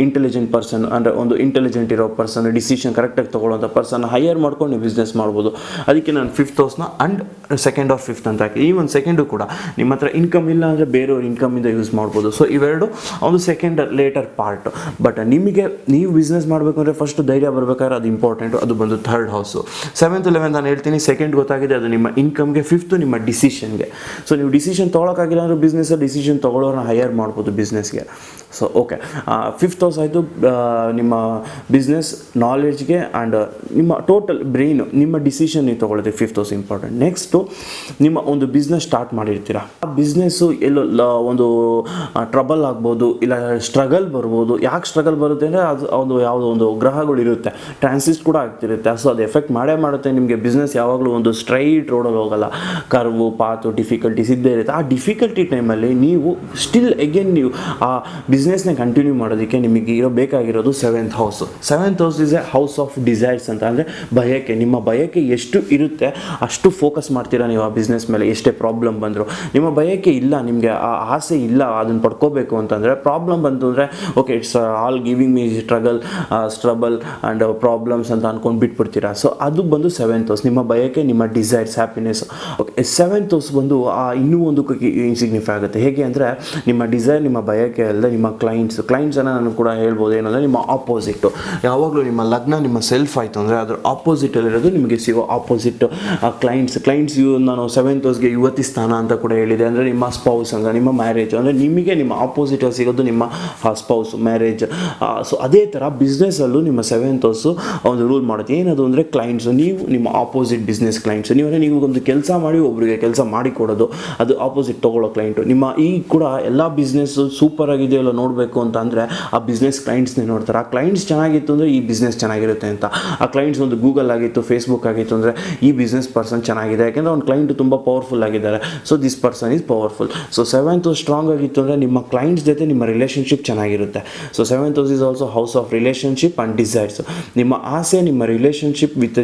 ಇಂಟೆಲಿಜೆಂಟ್ ಪರ್ಸನ್ ಅಂದರೆ ಒಂದು ಇಂಟೆಲಿಜೆಂಟ್ ಇರೋ ಪರ್ಸನ್, ಡಿಸಿಷನ್ ಕರೆಕ್ಟಾಗಿ ತೊಗೊಳ್ಳೋಂಥ ಪರ್ಸನ್ ಹೈಯರ್ ಮಾಡ್ಕೊಂಡು ನೀವು ಬಿಸ್ನೆಸ್ ಮಾಡ್ಬೋದು. ಅದಕ್ಕೆ ನಾನು 5th ಹೌಸ್ನ and second half 5th ಅಂತ ಹಾಕಿ. ಈವನ್ ಸೆಕೆಂಡು ಕೂಡ ನಿಮ್ಮ ಹತ್ರ ಇನ್ಕಮ್ ಇಲ್ಲ ಅಂದರೆ ಬೇರೆಯವ್ರ ಇನ್ಕಮಿಂದ ಯೂಸ್ ಮಾಡ್ಬೋದು. ಸೊ ಇವೆರಡು ಒಂದು ಸೆಕೆಂಡ್ ಲೇಟರ್ ಪಾರ್ಟ್. ಬಟ್ ನಿಮಗೆ ನೀವು ಬಿಸ್ನೆಸ್ ಮಾಡಬೇಕು ಅಂದರೆ ಫಸ್ಟ್ ಧೈರ್ಯ ಬರಬೇಕಾದ್ರೆ ಅದು ಇಂಪಾರ್ಟೆಂಟು, ಅದು ಬಂದು ಥರ್ಡ್ ಹೌಸು. 7th 11th ನಾನು ಹೇಳ್ತೀನಿ. ಸೆಕೆಂಡ್ ಗೊತ್ತಾಗಿದೆ, ಅದು ನಿಮ್ಮ ಇನ್ಕಮ್ಗೆ. 5th ನಿಮ್ಮ ಡಿಸಿಷನ್ಗೆ. ಸೊ ನೀವು ಡಿಸಿಷನ್ ತೊಗೊಳಕ್ಕಾಗಿಲ್ಲ ಅಂದರೆ ಬಿಸ್ನೆಸ್ಸಲ್ಲಿ ಡಿಸಿಷನ್ ತೊಗೊಳ್ಳೋರನ್ನ ಹೈಯರ್ ಮಾಡ್ಬೋದು ಬಿಸ್ನೆಸ್ಗೆ. ಸೊ ಓಕೆ, 5th ಹೌಸ್ ಆಯಿತು ನಿಮ್ಮ ಬಿಸ್ನೆಸ್ ನಾಲೆಡ್ಜ್ಗೆ ಆ್ಯಂಡ್ ನಿಮ್ಮ ಟೋಟಲ್ ಬ್ರೈನು, ನಿಮ್ಮ ಡಿಸಿಷನ್ ನೀವು ತೊಗೊಳ್ಳೋದು 5th ಹೌಸ್ ಇಂಪಾರ್ಟೆಂಟ್. ನೆಕ್ಸ್ಟು ನಿಮ್ಮ ಒಂದು ಬಿಸ್ನೆಸ್ ಸ್ಟಾರ್ಟ್ ಮಾಡಿರ್ತೀರ. ಆ ಬಿಸ್ನೆಸ್ಸು ಎಲ್ಲೋ ಒಂದು ಟ್ರಬಲ್ ಆಗ್ಬೋದು, ಇಲ್ಲ ಸ್ಟ್ರಗಲ್ ಬರ್ಬೋದು. ಯಾಕೆ ಸ್ಟ್ರಗಲ್ ಬರುತ್ತೆ ಅಂದರೆ ಅದು ಒಂದು ಯಾವುದೋ ಒಂದು ಗ್ರಹಗಳು ಇರುತ್ತೆ, ಟ್ರಾನ್ಸಿಸ್ಟ್ ಕೂಡ ಆಗ್ತಿರುತ್ತೆ. ಸೊ ಅದು ಎಫೆಕ್ಟ್ ಮಾಡೇ ಮಾಡುತ್ತೆ. ನಿಮಗೆ ಬಿಸ್ನೆಸ್ ಯಾವಾಗಲೂ ಒಂದು ಸ್ಟ್ರೈಟ್ ರೋಡಲ್ಲಿ ಹೋಗಲ್ಲ, ಕರ್ವು ಪಾತು ಡಿಫಿಕಲ್ಟೀಸ್ ಇದ್ದೇ ಇರುತ್ತೆ. ಆ ಡಿಫಿಕಲ್ಟಿ ಟೈಮಲ್ಲಿ ನೀವು ಸ್ಟಿಲ್ ಅಗೇನ್ ನೀವು ಆ ಬಿಸ್ನೆಸ್ನ ಕಂಟಿನ್ಯೂ ಮಾಡೋದಕ್ಕೆ ನಿಮಗೆ ಬೇಕಾಗಿರೋದು 7th house. 7th house is A house of desires ಅಂತ. ಅಂದರೆ ಬಯಕೆ, ನಿಮ್ಮ ಬಯಕೆ ಎಷ್ಟು ಇರುತ್ತೆ ಅಷ್ಟು ಫೋಕಸ್ ಮಾಡ್ತೀರಾ ನೀವು ಆ ಬಿಸ್ನೆಸ್ ಮೇಲೆ. ಎಷ್ಟೇ ಪ್ರಾಬ್ಲಮ್ ಬಂದರೂ ನಿಮ್ಮ ಬಯಕೆ ಇಲ್ಲ, ನಿಮಗೆ ಆ ಆಸೆ ಇಲ್ಲ ಅದನ್ನು ಪಡ್ಕೋಬೇಕು ಅಂತಂದರೆ, ಪ್ರಾಬ್ಲಮ್ ಬಂತು ಅಂದರೆ okay it's all giving me struggle and problems ಅಂತ ಅಂದ್ಕೊಂಡು ಬಿಟ್ಬಿಡ್ತೀರಾ. ಸೊ ಅದು ಬಂದು 7th ಹೌಸ್, ನಿಮ್ಮ ಬಯಕೆ, ನಿಮ್ಮ desires, happiness. Okay 7th house ಬಂದು ಇನ್ನೂ ಒಂದು ಇನ್ಸಿಗ್ನಿಫೈ ಆಗುತ್ತೆ. ಹೇಗೆ ಅಂದರೆ ನಿಮ್ಮ ಡಿಸೈರ್, ನಿಮ್ಮ ಬಯಕೆ ಅಲ್ಲದೆ ನಿಮ್ಮ ಕ್ಲೈಂಟ್ಸನ್ನು ನಾನು ಕೂಡ ಹೇಳ್ಬೋದು ಏನಂದರೆ ನಿಮ್ಮ ಆಪೋಸಿಟ್ಟು. ಯಾವಾಗಲೂ ನಿಮ್ಮ ಲಗ್ನ ನಿಮ್ಮ ಸೆಲ್ಫ್ ಆಯಿತು ಅಂದರೆ ಅದರ ಆಪೋಸಿಟಲ್ಲಿರೋದು ನಿಮಗೆ ಸಿಗೋ ಆಪೋಸಿಟ್ ಕ್ಲೈಂಟ್ಸ್. ನಾನು 7th ಹೌಸ್ಗೆ ಯುವತಿ ಸ್ಥಾನ ಅಂತ ಕೂಡ ಹೇಳಿದೆ. ಅಂದರೆ ನಿಮ್ಮ ಸ್ಪೌಸ್ ಅಂದರೆ ನಿಮ್ಮ ಮ್ಯಾರೇಜ್, ಅಂದರೆ ನಿಮಗೆ ನಿಮ್ಮ ಆಪೋಸಿಟಲ್ಲಿ ಸಿಗೋದು ನಿಮ್ಮ ಸ್ಪೌಸ್, ಮ್ಯಾರೇಜ್. ಸೊ ಅದೇ ಥರ ಬಿಸ್ನೆಸ್ಸಲ್ಲೂ ನಿಮ್ಮ 7th ಹೌಸು ಒಂದು ರೂಲ್ ಮಾಡುತ್ತೆ. ಏನದು ಅಂದರೆ ಕ್ಲೈಂಟ್ಸು, ನೀವು ನಿಮ್ಮ ಆಪೋಸಿಟ್ ಬಿಸ್ನೆಸ್ ಕ್ಲೈಂಟ್ಸು. ನೀವು ಒಂದು ಕೆಲಸ ಮಾಡಿ ಒಬ್ಬರಿಗೆ ಕೆಲಸ ಮಾಡಿ ಕೊಡೋದು, ಅದು ಆಪೋಸಿಟ್ ತೊಗೊಳ್ಳೋ ಕ್ಲೈಂಟು. ನಿಮ್ಮ ಈ ಕೂಡ ಎಲ್ಲ ಬಿಸ್ನೆಸ್ಸು ಸೂಪರ್ ಆಗಿದೆಯಲ್ಲ ನೋಡಬೇಕು ಅಂತ ಅಂದರೆ ಆ ಬಿಸ್ನೆಸ್ ಕ್ಲೈಂಟ್ಸ್ನೇ ನೋಡ್ತಾರೆ. ಆ ಕ್ಲೈಂಟ್ಸ್ ಚೆನ್ನಾಗಿತ್ತು ಅಂದರೆ ಈ ಬಿಸ್ನೆಸ್ ಚೆನ್ನಾಗಿರುತ್ತೆ ಅಂತ. ಆ ಕ್ಲೈಂಟ್ಸ್ ಒಂದು ಗೂಗಲ್ ಆಗಿತ್ತು, ಫೇಸ್ಬುಕ್ ಆಗಿತ್ತು ಅಂದರೆ ಈ ಬಿಸ್ನೆಸ್ ಪರ್ಸನ್ ಚೆನ್ನಾಗಿದೆ, ಯಾಕೆಂದರೆ ಒಂದು ಕ್ಲೈಂಟ್ ತುಂಬ ಪವರ್ಫುಲ್ ಆಗಿದ್ದಾರೆ. So this person is powerful. So 7th house strong ಆಗಿತ್ತು ಅಂದರೆ ನಿಮ್ಮ ಕ್ಲೈಂಟ್ಸ್ ಜೊತೆ ನಿಮ್ಮ ರಿಲೇಷನ್ಶಿಪ್ ಚೆನ್ನಾಗಿರುತ್ತೆ. So 7th house is also house of relationship and desires. ನಿಮ್ಮ ಆಸೆ, ನಿಮ್ಮ ರಿಲೇಷನ್ಶಿಪ್ ವಿತ್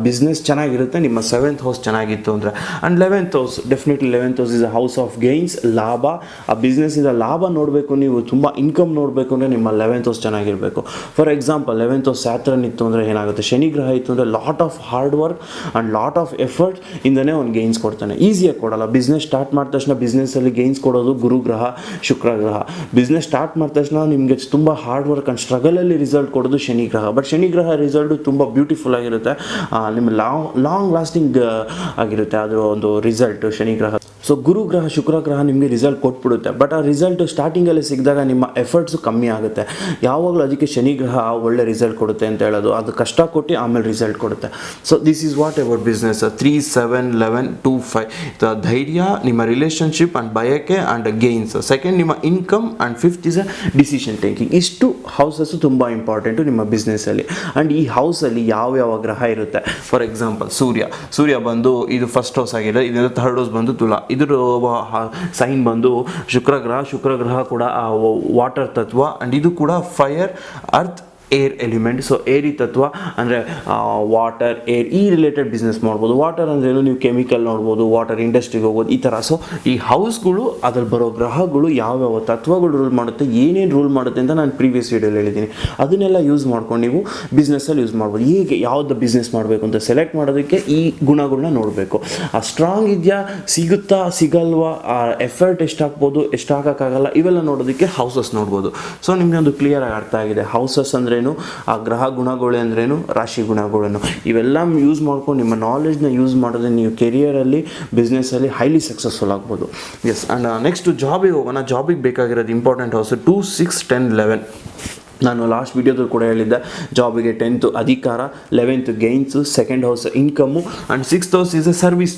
ಬಿಸ್ನೆಸ್ ಚೆನ್ನಾಗಿರುತ್ತೆ ನಿಮ್ಮ 7th ಹೌಸ್ ಚೆನ್ನಾಗಿತ್ತು ಅಂದರೆ. And 11th house definitely 11th house is a house of gains, ಲಾಭ. ಆ ಬಿಸ್ನೆಸ್ಸಿಂದ ಲಾಭ ನೋಡಬೇಕು ನೀವು. ತುಂಬ ತುಂಬ ಇನ್ಕಮ್ ನೋಡಬೇಕು ಅಂದರೆ ನಿಮ್ಮ 11th ಹೌಸ್ ಚೆನ್ನಾಗಿರಬೇಕು. For example 11th house Saturn ಇತ್ತು ಅಂದರೆ ಏನಾಗುತ್ತೆ, ಶನಿ ಗ್ರಹ ಇತ್ತು ಅಂದರೆ lot of hard work and lot of effort ಇಂದನೇ ಅವ್ನು ಗೇನ್ಸ್ ಕೊಡ್ತಾನೆ. ಈಸಿಯಾಗಿ ಕೊಡಲ್ಲ. ಬಿಸ್ನೆಸ್ ಸ್ಟಾರ್ಟ್ ಮಾಡಿದ ತಕ್ಷಣ ಬಿಸ್ನೆಸ್ಸಲ್ಲಿ ಗೇನ್ಸ್ ಕೊಡೋದು ಗುರು ಗ್ರಹ, ಶುಕ್ರ ಗ್ರಹ. ಬಿಸ್ನೆಸ್ ಸ್ಟಾರ್ಟ್ ಮಾಡಿದ ತಕ್ಷಣ ನಿಮಗೆ ತುಂಬ ಹಾರ್ಡ್ ವರ್ಕ್ ಆ್ಯಂಡ್ ಸ್ಟ್ರಗಲಲ್ಲಿ ರಿಸಲ್ಟ್ ಕೊಡೋದು ಶನಿ ಗ್ರಹ. ಬಟ್ ಶನಿ ಗ್ರಹ ರಿಸಲ್ಟು ತುಂಬ ಬ್ಯೂಟಿಫುಲ್ ಆಗಿರುತ್ತೆ, ನಿಮ್ಮ ಲಾಂಗ್ ಲಾಸ್ಟಿಂಗ್ ಆಗಿರುತ್ತೆ ಅದು ಒಂದು ರಿಸಲ್ಟ್ ಶನಿ ಗ್ರಹ. ಸೊ ಗುರು ಗ್ರಹ, ಶುಕ್ರ ಗ್ರಹ ನಿಮಗೆ ರಿಸಲ್ಟ್ ಕೊಟ್ಬಿಡುತ್ತೆ. ಬಟ್ ಆ ರಿಸಲ್ಟ್ ಸ್ಟಾರ್ಟಿಂಗಲ್ಲಿ ಸಿಕ್ಕಿದಾಗ ನಿಮ್ಮ ಎಫರ್ಟ್ಸು ಕಮ್ಮಿ ಆಗುತ್ತೆ. ಯಾವಾಗಲೂ ಅದಕ್ಕೆ ಶನಿ ಗ್ರಹ ಒಳ್ಳೆ ರಿಸಲ್ಟ್ ಕೊಡುತ್ತೆ ಅಂತ ಹೇಳೋದು. ಅದು ಕಷ್ಟ ಕೊಟ್ಟು ಆಮೇಲೆ ರಿಸಲ್ಟ್ ಕೊಡುತ್ತೆ. So this is what about business. 3, 7, 11, 2, 5 ಧೈರ್ಯ, ನಿಮ್ಮ ರಿಲೇಷನ್ಶಿಪ್ ಆ್ಯಂಡ್ ಬಯಕೆ ಆ್ಯಂಡ್ ಗೇನ್ಸ್. ಸೆಕೆಂಡ್ ನಿಮ್ಮ income and fifth is a decision taking. ಇಷ್ಟು ಹೌಸಸ್ಸು ತುಂಬ ಇಂಪಾರ್ಟೆಂಟು ನಿಮ್ಮ ಬಿಸ್ನೆಸ್ಸಲ್ಲಿ. ಆ್ಯಂಡ್ ಈ ಹೌಸಲ್ಲಿ ಯಾವ್ಯಾವ ಗ್ರಹ ಇರುತ್ತೆ. ಫಾರ್ ಎಕ್ಸಾಂಪಲ್ ಸೂರ್ಯ ಬಂದು ಇದು ಫಸ್ಟ್ ಹೌಸ್ ಆಗಿದೆ, ಇದರಿಂದ ಥರ್ಡ್ ಹೌಸ್ ಬಂದು ತುಲಾ. ಇದ್ರ ಸೈನ್ ಬಂದು ಶುಕ್ರ ಗ್ರಹ ಕೂಡ ವಾಟರ್ ತತ್ವ ಆ್ಯಂಡ್ ಇದು ಕೂಡ fire, earth, air element. So ಏರಿ ತತ್ವ ಅಂದರೆ ವಾಟರ್, ಏರ್ ಈ ರಿಲೇಟೆಡ್ ಬಿಸ್ನೆಸ್ ಮಾಡ್ಬೋದು. ವಾಟರ್ ಅಂದ್ರೇನು, ನೀವು ಕೆಮಿಕಲ್ ನೋಡ್ಬೋದು, ವಾಟರ್ ಇಂಡಸ್ಟ್ರಿಗೆ ಹೋಗ್ಬೋದು, ಈ ಥರ. ಸೊ ಈ ಹೌಸ್ಗಳು, ಅದ್ರಲ್ಲಿ ಬರೋ ಗ್ರಹಗಳು ಯಾವ್ಯಾವ ತತ್ವಗಳು ರೂಲ್ ಮಾಡುತ್ತೆ, ಏನೇನು ರೂಲ್ ಮಾಡುತ್ತೆ ಅಂತ ನಾನು ಪ್ರೀವಿಯಸ್ ವೀಡಿಯೋಲಿ ಹೇಳಿದ್ದೀನಿ. ಅದನ್ನೆಲ್ಲ ಯೂಸ್ ಮಾಡ್ಕೊಂಡು ನೀವು ಬಿಸ್ನೆಸ್ಸಲ್ಲಿ ಯೂಸ್ ಮಾಡ್ಬೋದು. ಹೇಗೆ ಯಾವ್ದು ಬಿಸ್ನೆಸ್ ಮಾಡಬೇಕು ಅಂತ ಸೆಲೆಕ್ಟ್ ಮಾಡೋದಕ್ಕೆ ಈ ಗುಣಗಳನ್ನ ನೋಡಬೇಕು. ಆ ಸ್ಟ್ರಾಂಗ್ ಇದೆಯಾ, ಸಿಗುತ್ತಾ ಸಿಗಲ್ವಾ, ಆ ಎಫರ್ಟ್ ಎಷ್ಟು ಹಾಕ್ಬೋದು, ಎಷ್ಟು ಹಾಕೋಕ್ಕಾಗಲ್ಲ, ಇವೆಲ್ಲ ನೋಡೋದಕ್ಕೆ ಹೌಸಸ್ ನೋಡ್ಬೋದು. ಸೊ ನಿಮಗೆ ಒಂದು ಕ್ಲಿಯರಾಗಿ ಅರ್ಥ ಆಗಿದೆ ಹೌಸಸ್ ಅಂದ್ರೇನು, ಆ ಗ್ರಹ ಗುಣಗಳು ಅಂದ್ರೇನು, ರಾಶಿ ಗುಣಗಳೇನು, ಇವೆಲ್ಲ ಯೂಸ್ ಮಾಡ್ಕೊಂಡು ನಿಮ್ಮ ನಾಲೆಜ್ನ ಯೂಸ್ ಮಾಡಿದ್ರೆ ನೀವು ಕೆರಿಯರಲ್ಲಿ, ಬಿಸ್ನೆಸ್ಸಲ್ಲಿ ಹೈಲಿ ಸಕ್ಸಸ್ಫುಲ್ ಆಗ್ಬೋದು. ಎಸ್. ಆ್ಯಂಡ್ ನೆಕ್ಸ್ಟ್ ಜಾಬಿಗೆ ಹೋಗೋಣ. ಜಾಬಿಗೆ ಬೇಕಾಗಿರೋದು ಇಂಪಾರ್ಟೆಂಟ್ ಹೌಸ್ 2, 6, 10, 11. ನಾನು ಲಾಸ್ಟ್ ವೀಡಿಯೋದಲ್ಲಿ ಕೂಡ ಹೇಳಿದ್ದೆ, ಜಾಬಿಗೆ 10th ಅಧಿಕಾರ, 11th ಗೇನ್ಸು, second house income and 6th house is A service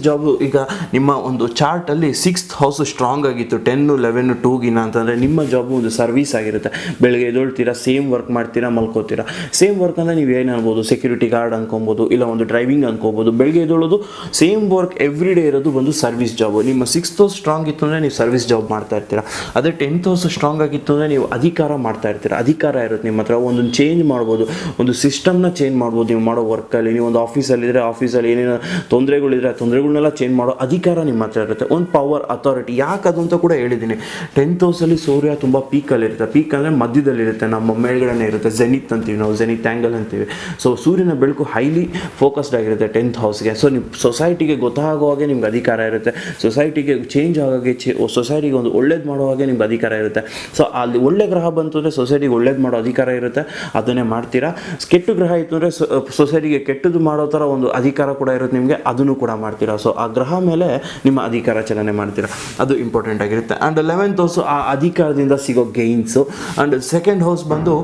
job. ಈಗ ನಿಮ್ಮ ಒಂದು ಚಾರ್ಟಲ್ಲಿ 6th ಹೌಸ್ ಸ್ಟ್ರಾಂಗ್ ಆಗಿತ್ತು 10, 11, 2ಗಿನ ಅಂತಂದರೆ ನಿಮ್ಮ ಜಾಬು ಒಂದು ಸರ್ವಿಸ್ ಆಗಿರುತ್ತೆ. ಬೆಳಗ್ಗೆ ಎದ್ದೇಳ್ತೀರಾ, ಸೇಮ್ ವರ್ಕ್ ಮಾಡ್ತೀರಾ, ಮಲ್ಕೋತೀರಾ. ಸೇಮ್ ವರ್ಕ್ ಅಂದರೆ ನೀವು ಏನು ಅನ್ಬೋದು, ಸೆಕ್ಯೂರಿಟಿ ಗಾರ್ಡ್ ಅನ್ಕೊಬೋದು, ಇಲ್ಲ ಒಂದು ಡ್ರೈವಿಂಗ್ ಅನ್ಕೋಬೋದು. ಬೆಳಗ್ಗೆ ಎದ್ದೇಳೋದು ಸೇಮ್ ವರ್ಕ್ ಎವ್ರಿ ಡೇ ಇರೋದು ಒಂದು ಸರ್ವಿಸ್ ಜಾಬು. ನಿಮ್ಮ 6th ಹೌಸ್ ಸ್ಟ್ರಾಂಗ್ ಇತ್ತು ಅಂದರೆ ನೀವು ಸರ್ವಿಸ್ ಜಾಬ್ ಮಾಡ್ತಾ ಇರ್ತೀರಾ. ಅದೇ 10th ಹೌಸ್ ಸ್ಟ್ರಾಂಗ್ ಆಗಿತ್ತು ಅಂದರೆ ನೀವು ಅಧಿಕಾರ ಮಾಡ್ತಾ ಇರ್ತೀರ. ಅಧಿಕಾರ ಇರುತ್ತೆ ನಿಮ್ಮ ಹತ್ರ. ಒಂದೊಂದು ಚೇಂಜ್ ಮಾಡ್ಬೋದು, ಒಂದು ಸಿಸ್ಟಮ್ನ ಚೇಂಜ್ ಮಾಡ್ಬೋದು. ನೀವು ಮಾಡೋ ವರ್ಕಲ್ಲಿ, ನೀವು ಒಂದು ಆಫೀಸಲ್ಲಿದ್ದರೆ ಆಫೀಸಲ್ಲಿ ಏನೇನು ತೊಂದರೆಗಳಿದ್ರೆ ಆ ತೊಂದರೆಗಳನ್ನೆಲ್ಲ ಚೇಂಜ್ ಮಾಡೋ ಅಧಿಕಾರ ನಿಮ್ಮ ಹತ್ರ ಇರುತ್ತೆ. ಒಂದು ಪವರ್, ಅಥಾರಿಟಿ. ಯಾಕೆ ಅದು ಅಂತ ಕೂಡ ಹೇಳಿದ್ದೀನಿ. 10th ಹೌಸಲ್ಲಿ ಸೂರ್ಯ ತುಂಬ ಪೀಕಲ್ಲಿರುತ್ತೆ. ಪೀಕ್ ಅಂದರೆ ಮಧ್ಯದಲ್ಲಿರುತ್ತೆ, ನಮ್ಮ ಮೇಲ್ಗಡೆ ಇರುತ್ತೆ. ಜೆನಿತ್ ಅಂತೀವಿ ನಾವು, ಜೆನಿತ್ ಆ್ಯಂಗಲ್ ಅಂತೀವಿ. ಸೊ ಸೂರ್ಯನ ಬೆಳಕು ಹೈಲಿ ಫೋಕಸ್ಡ್ ಆಗಿರುತ್ತೆ 10th ಹೌಸ್ಗೆ. ಸೊ ನೀವು ಸೊಸೈಟಿಗೆ ಗೊತ್ತಾಗೋ ಹಾಗೆ ನಿಮ್ಗೆ ಅಧಿಕಾರ ಇರುತ್ತೆ. ಸೊಸೈಟಿಗೆ ಚೇಂಜ್ ಆಗೋಕ್ಕೆ, ಸೊಸೈಟಿಗೆ ಒಂದು ಒಳ್ಳೇದು ಮಾಡೋ ಹಾಗೆ ನಿಮ್ಗೆ ಅಧಿಕಾರ ಇರುತ್ತೆ. ಸೊ ಅಲ್ಲಿ ಒಳ್ಳೆ ಗ್ರಹ ಬಂತು ಅಂದರೆ ಸೊಸೈಟಿಗೆ ಒಳ್ಳೇದು ಮಾಡೋ ಅಧಿಕಾರ ಇರುತ್ತೆ, ಅದನ್ನೇ ಮಾಡ್ತೀರಾ. ಕೆಟ್ಟು ಗ್ರಹ ಇತ್ತು ಅಂದರೆ ಸೊಸೈಟಿಗೆ ಕೆಟ್ಟದ್ದು ಮಾಡೋ ಥರ ಒಂದು ಅಧಿಕಾರ ಕೂಡ ಇರುತ್ತೆ ನಿಮಗೆ, ಅದನ್ನು ಕೂಡ ಮಾಡ್ತೀರಾ. ಸೊ ಆ ಗ್ರಹ ಮೇಲೆ ನಿಮ್ಮ ಅಧಿಕಾರ ಚಲನೆ ಮಾಡ್ತೀರಾ, ಅದು ಇಂಪಾರ್ಟೆಂಟ್ ಆಗಿರುತ್ತೆ. ಆ್ಯಂಡ್ 11th ಹೌಸು ಆ ಅಧಿಕಾರದಿಂದ ಸಿಗೋ ಗೇನ್ಸು. ಆ್ಯಂಡ್ ಸೆಕೆಂಡ್ ಹೌಸ್ ಬಂದು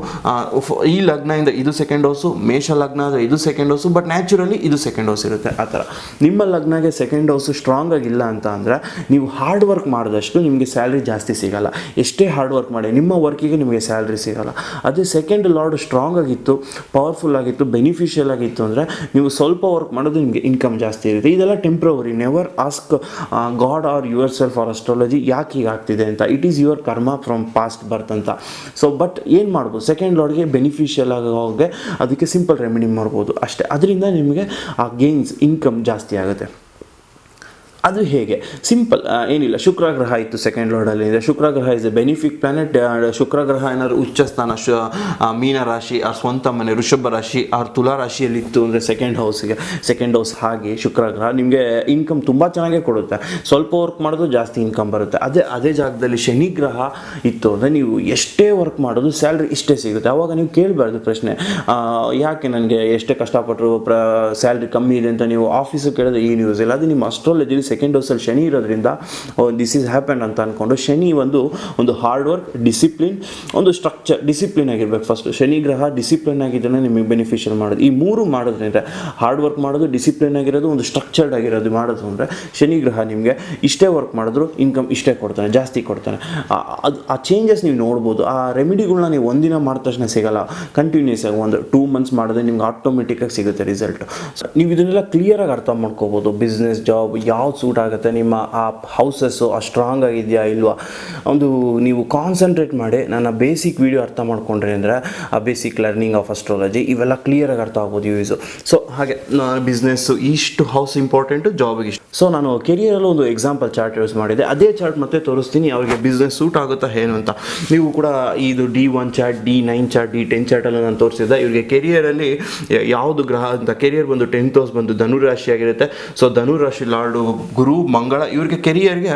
ಈ ಲಗ್ನದಿಂದ ಇದು ಸೆಕೆಂಡ್ ಹೌಸು, ಮೇಷ ಲಗ್ನ ಅಂದರೆ ಇದು ಸೆಕೆಂಡ್ ಹೌಸು, ಬಟ್ ನ್ಯಾಚುರಲಿ ಇದು ಸೆಕೆಂಡ್ ಹೌಸ್ ಇರುತ್ತೆ. ಆ ಥರ ನಿಮ್ಮ ಲಗ್ನಗೆ ಸೆಕೆಂಡ್ ಹೌಸು ಸ್ಟ್ರಾಂಗ್ ಆಗಿಲ್ಲ ಅಂತ ಅಂದರೆ ನೀವು ಹಾರ್ಡ್ ವರ್ಕ್ ಮಾಡಿದಷ್ಟು ನಿಮಗೆ ಸ್ಯಾಲ್ರಿ ಜಾಸ್ತಿ ಸಿಗಲ್ಲ. ಎಷ್ಟೇ ಹಾರ್ಡ್ ವರ್ಕ್ ಮಾಡಿ ನಿಮ್ಮ ವರ್ಕಿಗೆ ನಿಮಗೆ ಸ್ಯಾಲ್ರಿ ಸಿಗಲ್ಲ. ಅದೇ ಸೆಕೆಂಡ್ ಲಾರ್ಡ್ ಸ್ಟ್ರಾಂಗ್ ಆಗಿತ್ತು, ಪವರ್ಫುಲ್ ಆಗಿತ್ತು, ಬೆನಿಫಿಷಿಯಲ್ ಆಗಿತ್ತು ಅಂದರೆ ನೀವು ಸ್ವಲ್ಪ ವರ್ಕ್ ಮಾಡೋದು ನಿಮಗೆ ಇನ್ಕಮ್ ಜಾಸ್ತಿ ಇರುತ್ತೆ. ಇದೆಲ್ಲ temporary. Never ask God or yourself or astrology ಯಾಕೆ ಹೀಗಾಗ್ತಿದೆ ಅಂತ. It is your karma from past birth ಅಂತ. ಸೊ ಬಟ್ ಏನು ಮಾಡ್ಬೋದು, ಸೆಕೆಂಡ್ ಲಾರ್ಡ್ಗೆ ಬೆನಿಫಿಷಿಯಲ್ ಆಗೋಗೆ ಅದಕ್ಕೆ ಸಿಂಪಲ್ ರೆಮಿಡಿ ಮಾಡ್ಬೋದು ಅಷ್ಟೇ. ಅದರಿಂದ ನಿಮಗೆ ಆ ಗೇನ್ಸ್, ಇನ್ಕಮ್ ಜಾಸ್ತಿ ಆಗುತ್ತೆ. ಅದು ಹೇಗೆ, ಸಿಂಪಲ್, ಏನಿಲ್ಲ. ಶುಕ್ರ ಗ್ರಹ ಇತ್ತು ಸೆಕೆಂಡ್ ಲಾರ್ಡಲ್ಲಿ. ಶುಕ್ರ ಗ್ರಹ ಇಸ್ ಎ ಬೆನಿಫಿಕ್ ಪ್ಲಾನೆಟ್. ಶುಕ್ರ ಗ್ರಹ ಏನಾದ್ರು ಉಚ್ಚ ಸ್ಥಾನ, ಮೀನ ರಾಶಿ, ಆ ಸ್ವಂತ ಮನೆ ವೃಷಭ ರಾಶಿ, ಆ ತುಲಾ ರಾಶಿಯಲ್ಲಿ ಇತ್ತು ಅಂದರೆ ಸೆಕೆಂಡ್ ಹೌಸ್ ಹಾಗೆ ಶುಕ್ರ ಗ್ರಹ ನಿಮಗೆ ಇನ್ಕಮ್ ತುಂಬ ಚೆನ್ನಾಗೇ ಕೊಡುತ್ತೆ. ಸ್ವಲ್ಪ ವರ್ಕ್ ಮಾಡೋದು ಜಾಸ್ತಿ ಇನ್ಕಮ್ ಬರುತ್ತೆ. ಅದೇ ಜಾಗದಲ್ಲಿ ಶನಿ ಗ್ರಹ ಇತ್ತು ಅಂದರೆ ನೀವು ಎಷ್ಟೇ ವರ್ಕ್ ಮಾಡೋದು ಸ್ಯಾಲ್ರಿ ಇಷ್ಟೇ ಸಿಗುತ್ತೆ. ಆವಾಗ ನೀವು ಕೇಳಬಾರ್ದು ಪ್ರಶ್ನೆ, ಯಾಕೆ ನನಗೆ ಎಷ್ಟೇ ಕಷ್ಟಪಟ್ಟರು ಸ್ಯಾಲ್ರಿ ಕಮ್ಮಿ ಇದೆ ಅಂತ ನೀವು ಆಫೀಸಿಗೆ ಕೇಳಿದ್ರೆ ಏನು ಯೂಸ್ ಇಲ್ಲ. ಅದು ನಿಮ್ಮ ಅಸ್ಟ್ರಾಲಜಿಲಿ ಸೆಕೆಂಡ್ ಹೌಸಲ್ಲಿ ಶನಿ ಇರೋದ್ರಿಂದ ದಿಸ್ ಈಸ್ ಹ್ಯಾಪನ್ ಅಂತ ಅಂದ್ಕೊಂಡು, ಶನಿ ಒಂದು ಹಾರ್ಡ್ ವರ್ಕ್, ಡಿಸಿಪ್ಲಿನ್, ಒಂದು ಸ್ಟ್ರಕ್ಚರ್, ಡಿಸಿಪ್ಲಿನ್ ಆಗಿರ್ಬೇಕು. ಫಸ್ಟ್ ಶನಿ ಗ್ರಹ ಡಿಸಿಪ್ಲಿನ್ ಆಗಿದ್ದನ್ನು ನಿಮಗೆ ಬೆನಿಫಿಷಿಯಲ್ ಮಾಡೋದು. ಈ ಮೂರು ಮಾಡೋದ್ರಿಂದ ಹಾರ್ಡ್ ವರ್ಕ್ ಮಾಡೋದು, ಡಿಸಿಪ್ಲಿನ್ ಆಗಿರೋದು, ಒಂದು ಸ್ಟ್ರಕ್ಚರ್ಡ್ ಆಗಿರೋದು ಮಾಡೋದು ಅಂದರೆ ಶನಿ ಗ್ರಹ ನಿಮಗೆ ಇಷ್ಟೇ ವರ್ಕ್ ಮಾಡಿದ್ರು ಇನ್ಕಮ್ ಇಷ್ಟೇ ಕೊಡ್ತಾನೆ, ಜಾಸ್ತಿ ಕೊಡ್ತಾನೆ. ಆ ಚೇಂಜಸ್ ನೀವು ನೋಡ್ಬೋದು. ಆ ರೆಮಿಡಿಗಳನ್ನ ನೀವು ಒಂದಿನ ಮಾಡಿದ ತಕ್ಷಣ ಸಿಗಲ್ಲ, ಕಂಟಿನ್ಯೂಸ್ ಆಗಿ ಒಂದು 2 months ಮಾಡಿದ್ರೆ ನಿಮ್ಗೆ ಆಟೋಮೆಟಿಕ್ಕಾಗಿ ಸಿಗುತ್ತೆ ರಿಸಲ್ಟ್. ನೀವು ಇದನ್ನೆಲ್ಲ ಕ್ಲಿಯರಾಗಿ ಅರ್ಥ ಮಾಡ್ಕೋಬೋದು. ಬಿಸ್ನೆಸ್, ಜಾಬ್ ಯಾವ್ದು ಸೂಟ್ ಆಗುತ್ತೆ, ನಿಮ್ಮ ಆ ಹೌಸಸ್ಸು ಸ್ಟ್ರಾಂಗ್ ಆಗಿದೆಯಾ ಇಲ್ವಾ, ಒಂದು ನೀವು ಕಾನ್ಸಂಟ್ರೇಟ್ ಮಾಡಿ ನನ್ನ ಬೇಸಿಕ್ ವಿಡಿಯೋ ಅರ್ಥ ಮಾಡ್ಕೊಂಡ್ರಿ ಅಂದರೆ ಆ ಬೇಸಿಕ್ ಲರ್ನಿಂಗ್ ಆಫ್ ಅಸ್ಟ್ರಾಲಜಿ ಇವೆಲ್ಲ ಕ್ಲಿಯರಾಗಿ ಅರ್ಥ ಆಗ್ಬೋದು ಯೂಸು. ಸೊ ಹಾಗೆ ಬಿಸ್ನೆಸ್ಸು ಇಷ್ಟು ಹೌಸ್ ಇಂಪಾರ್ಟೆಂಟು, ಜಾಬಿಗೆ ಇಷ್ಟು. ಸೊ ನಾನು ಕೆರಿಯರಲ್ಲಿ ಒಂದು ಎಕ್ಸಾಂಪಲ್ ಚಾರ್ಟ್ ಯೂಸ್ ಮಾಡಿದೆ, ಅದೇ ಚಾರ್ಟ್ ಮತ್ತೆ ತೋರಿಸ್ತೀನಿ ಅವ್ರಿಗೆ ಬಿಸ್ನೆಸ್ ಸೂಟ್ ಆಗುತ್ತಾ ಏನು ಅಂತ. ನೀವು ಕೂಡ ಇದು D1 chart, D9 chart, D10 ಚಾರ್ಟಲ್ಲಿ ನಾನು ತೋರಿಸಿದ್ದೆ. ಇವರಿಗೆ ಕೆರಿಯರಲ್ಲಿ ಯಾವುದು ಗ್ರಹ ಅಂತ, ಕೆರಿಯರ್ ಬಂದು 10th ಹೌಸ್ ಬಂದು ಧನುರಾಶಿ ಆಗಿರುತ್ತೆ. ಸೊ ಧನುರಾಶಿ ಲಾರ್ಡು ಗುರು ಮಂಗಳ, ಇವ್ರಿಗೆ ಕೆರಿಯರ್ಗೆ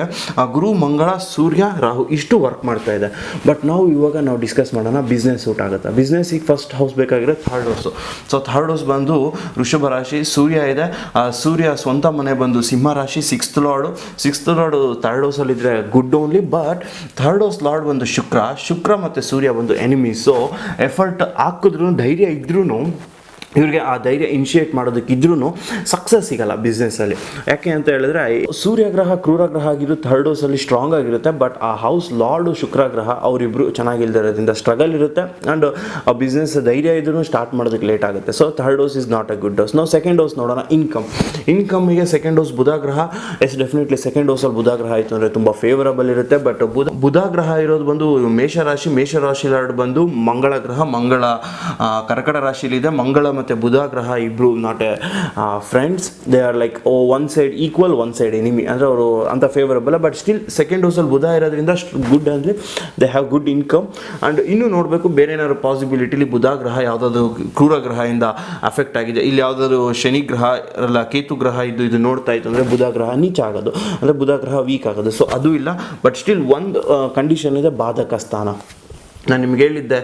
ಗುರು ಮಂಗಳ ಸೂರ್ಯ ರಾಹು ಇಷ್ಟು ವರ್ಕ್ ಮಾಡ್ತಾ ಇದೆ. ಬಟ್ ಇವಾಗ ನಾವು ಡಿಸ್ಕಸ್ ಮಾಡೋಣ ಬಿಸ್ನೆಸ್ ಸೂಟ್ ಆಗುತ್ತೆ. ಬಿಸ್ನೆಸ್ಸಿಗೆ ಫಸ್ಟ್ ಹೌಸ್ ಬೇಕಾಗಿರೋ third house. So third house ಬಂದು ವೃಷಭ ರಾಶಿ, ಸೂರ್ಯ ಇದೆ. ಸೂರ್ಯ ಸ್ವಂತ ಮನೆ ಬಂದು Simha rashi, sixth lord third ಹೌಸಲ್ಲಿದ್ದರೆ good only. But third house lord ಬಂದು ಶುಕ್ರ ಮತ್ತು ಸೂರ್ಯ ಬಂದು ಎನಿಮೀಸ್. ಸೊ ಎಫರ್ಟ್ ಹಾಕಿದ್ರು, ಧೈರ್ಯ ಇದ್ರೂ ಇವ್ರಿಗೆ ಆ ಧೈರ್ಯ ಇನಿಷಿಯೇಟ್ ಮಾಡೋದಕ್ಕಿದ್ರೂ ಸಕ್ಸಸ್ ಸಿಗಲ್ಲ ಬಿಸ್ನೆಸ್ಸಲ್ಲಿ. ಯಾಕೆ ಅಂತ ಹೇಳಿದ್ರೆ ಸೂರ್ಯಗ್ರಹ ಕ್ರೂರಗ್ರಹ ಆಗಿರೋ ಥರ್ಡ್ ಹೌಸಲ್ಲಿ ಸ್ಟ್ರಾಂಗ್ ಆಗಿರುತ್ತೆ. ಬಟ್ ಆ ಹೌಸ್ ಲಾರ್ಡು ಶುಕ್ರಗ್ರಹ ಅವರಿಬ್ಬರು ಚೆನ್ನಾಗಿಲ್ದಿರೋದ್ರಿಂದ ಸ್ಟ್ರಗಲ್ ಇರುತ್ತೆ. ಆ್ಯಂಡ್ ಆ ಬಿಸ್ನೆಸ್ ಧೈರ್ಯ ಇದ್ರೂ ಸ್ಟಾರ್ಟ್ ಮಾಡೋದಕ್ಕೆ ಲೇಟ್ ಆಗುತ್ತೆ. So third house is not a good house. ನಾವು ಸೆಕೆಂಡ್ ಹೌಸ್ ನೋಡೋಣ. ಇನ್ಕಮ್ಮಿಗೆ ಸೆಕೆಂಡ್ ಹೌಸ್ ಬುಧಗ್ರಹ. ಡೆಫಿನೆಟ್ಲಿ ಸೆಕೆಂಡ್ ಹೌಸಲ್ಲಿ ಬುಧಗ್ರಹ ಆಯಿತು ಅಂದರೆ ತುಂಬ ಫೇವರಬಲ್ ಇರುತ್ತೆ. ಬಟ್ ಬುಧಗ್ರಹ ಇರೋದು ಬಂದು ಮೇಷರಾಶಿ ಲಾರ್ಡ್ ಬಂದು ಮಂಗಳ ಕರ್ಕಟ ರಾಶಿಲಿದೆ. ಮಂಗಳ ಮತ್ತು ಬುಧ ಗ್ರಹ ಇಬ್ಬರು not A friends, they are like one side equal, one side enemy. ಅಂದರೆ ಅವರು ಅಂತ ಫೇವರಬಲ್. ಬಟ್ ಸ್ಟಿಲ್ ಸೆಕೆಂಡ್ ಹೌಸಲ್ಲಿ ಬುಧ ಇರೋದ್ರಿಂದ ಗುಡ್ ಅಂದರೆ they have good income. And ಇನ್ನೂ ನೋಡಬೇಕು ಬೇರೆ ಏನಾದ್ರು ಪಾಸಿಬಿಲಿಟಿಲಿ ಬುಧ ಗ್ರಹ ಯಾವುದಾದ್ರು ಕ್ರೂರ ಗ್ರಹದಿಂದ ಅಫೆಕ್ಟ್ ಆಗಿದೆ, ಇಲ್ಲಿ ಯಾವುದಾದ್ರು ಶನಿ ಗ್ರಹ ಅಲ್ಲ ಕೇತು ಗ್ರಹ ಇದು ನೋಡ್ತಾ ಇತ್ತು ಅಂದರೆ ಬುಧ ಗ್ರಹ ನೀಚ ಆಗೋದು, ಅಂದರೆ ಬುಧ ಗ್ರಹ ವೀಕ್ ಆಗೋದು. ಸೊ ಅದು ಇಲ್ಲ. ಬಟ್ ಸ್ಟಿಲ್ ಒಂದು ಕಂಡೀಷನ್ ಇದೆ, ಬಾಧಕ ಸ್ಥಾನ. ನಾನು ನಿಮ್ಗೆ ಹೇಳಿದ್ದೆ